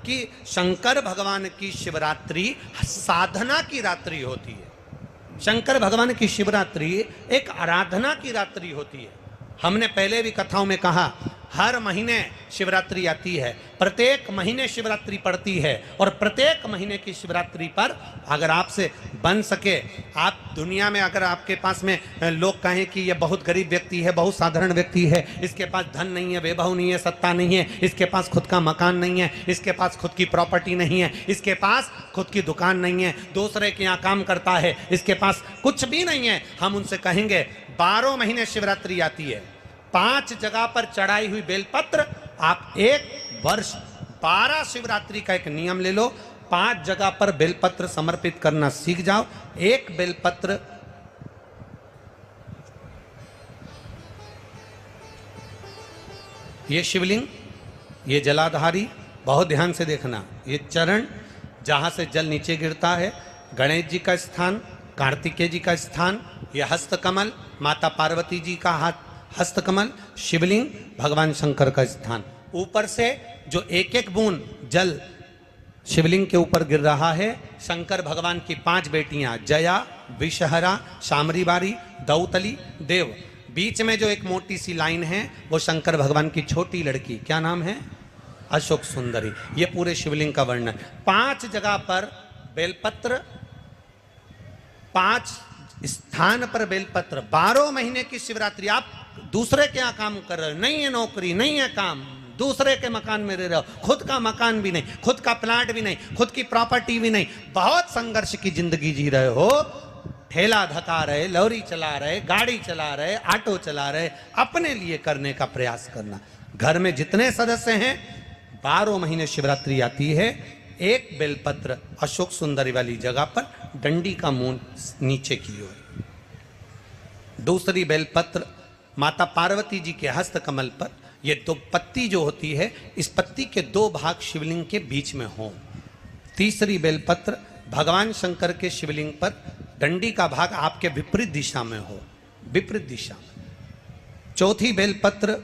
कि शंकर भगवान की शिवरात्रि साधना की रात्रि होती है। शंकर भगवान की शिवरात्रि एक आराधना की रात्रि होती है। हमने पहले भी कथाओं में कहा, हर महीने शिवरात्रि आती है, प्रत्येक महीने शिवरात्रि पड़ती है, और प्रत्येक महीने की शिवरात्रि पर अगर आपसे बन सके, आप दुनिया में अगर आपके पास में लोग कहें कि ये बहुत गरीब व्यक्ति है, बहुत साधारण व्यक्ति है, इसके पास धन नहीं है, वैभव नहीं है, सत्ता नहीं है, इसके पास खुद का मकान नहीं है, इसके पास खुद की प्रॉपर्टी नहीं है, इसके पास खुद की दुकान नहीं है, दूसरे के यहाँ काम करता है, इसके पास कुछ भी नहीं है, हम उनसे कहेंगे 12 महीने शिवरात्रि आती है, 5 जगह पर चढ़ाई हुई बेलपत्र, आप एक वर्ष 12 शिवरात्रि का एक नियम ले लो, 5 जगह पर बेलपत्र समर्पित करना सीख जाओ। एक बेलपत्र ये शिवलिंग, ये जलाधारी, बहुत ध्यान से देखना, ये चरण जहां से जल नीचे गिरता है, गणेश जी का स्थान, कार्तिकेय जी का स्थान, ये हस्तकमल माता पार्वती जी का हाथ हस्तकमल, शिवलिंग भगवान शंकर का स्थान। ऊपर से जो एक एक बूंद जल शिवलिंग के ऊपर गिर रहा है, शंकर भगवान की 5 बेटियां जया, विषहरा, शामरीबारी, दौतली, देव, बीच में जो एक मोटी सी लाइन है वो शंकर भगवान की छोटी लड़की, क्या नाम है? अशोक सुंदरी। ये पूरे शिवलिंग का वर्णन। 5 जगह पर बेलपत्र, 5 स्थान पर बेलपत्र, 12 महीने की शिवरात्रि। आप दूसरे के यहाँ काम कर रहे हो, नहीं है नौकरी, नहीं है काम, दूसरे के मकान में रह रहे हो, खुद का मकान भी नहीं, खुद का प्लाट भी नहीं, खुद की प्रॉपर्टी भी नहीं, बहुत संघर्ष की जिंदगी जी रहे हो, ठेला धका रहे, लॉरी चला रहे, गाड़ी चला रहे, ऑटो चला रहे, अपने लिए करने का प्रयास करना। घर में जितने सदस्य हैं, 12 महीने शिवरात्रि आती है, एक बेलपत्र अशोक सुंदरी वाली जगह पर, डंडी का मुंह नीचे की ओर। दूसरी बेलपत्र माता पार्वती जी के हस्त कमल पर, ये 2 पत्ती जो होती है, इस पत्ती के 2 भाग शिवलिंग के बीच में हो। तीसरी बेलपत्र भगवान शंकर के शिवलिंग पर, डंडी का भाग आपके विपरीत दिशा में हो, विपरीत दिशा में। चौथी बेलपत्र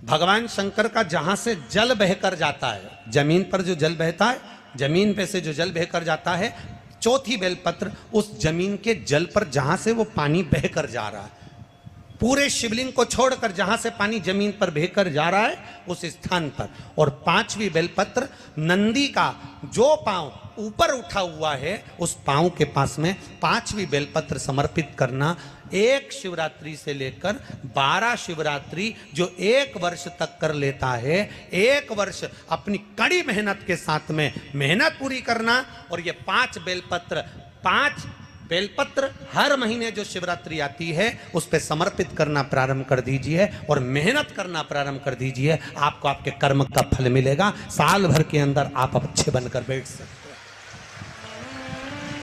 भगवान शंकर का जहां से जल बहकर जाता है, जमीन पर जो जल बहता है, जमीन पे से जो जल बहकर जाता है, चौथी बेलपत्र उस जमीन के जल पर जहां से वो पानी बहकर जा रहा है, पूरे शिवलिंग को छोड़कर जहां से पानी जमीन पर बहकर जा रहा है उस स्थान पर। और 5वीं बेलपत्र नंदी का जो पांव ऊपर उठा हुआ है, उस पांव के पास में 5वीं बेलपत्र समर्पित करना। एक शिवरात्रि से लेकर 12 शिवरात्रि जो 1 वर्ष तक कर लेता है, 1 वर्ष अपनी कड़ी मेहनत के साथ में मेहनत पूरी करना। और ये 5 बेलपत्र हर महीने जो शिवरात्रि आती है उस पे समर्पित करना प्रारंभ कर दीजिए और मेहनत करना प्रारंभ कर दीजिए। आपको आपके कर्म का फल मिलेगा। साल भर के अंदर आप अच्छे बनकर बैठ सकते।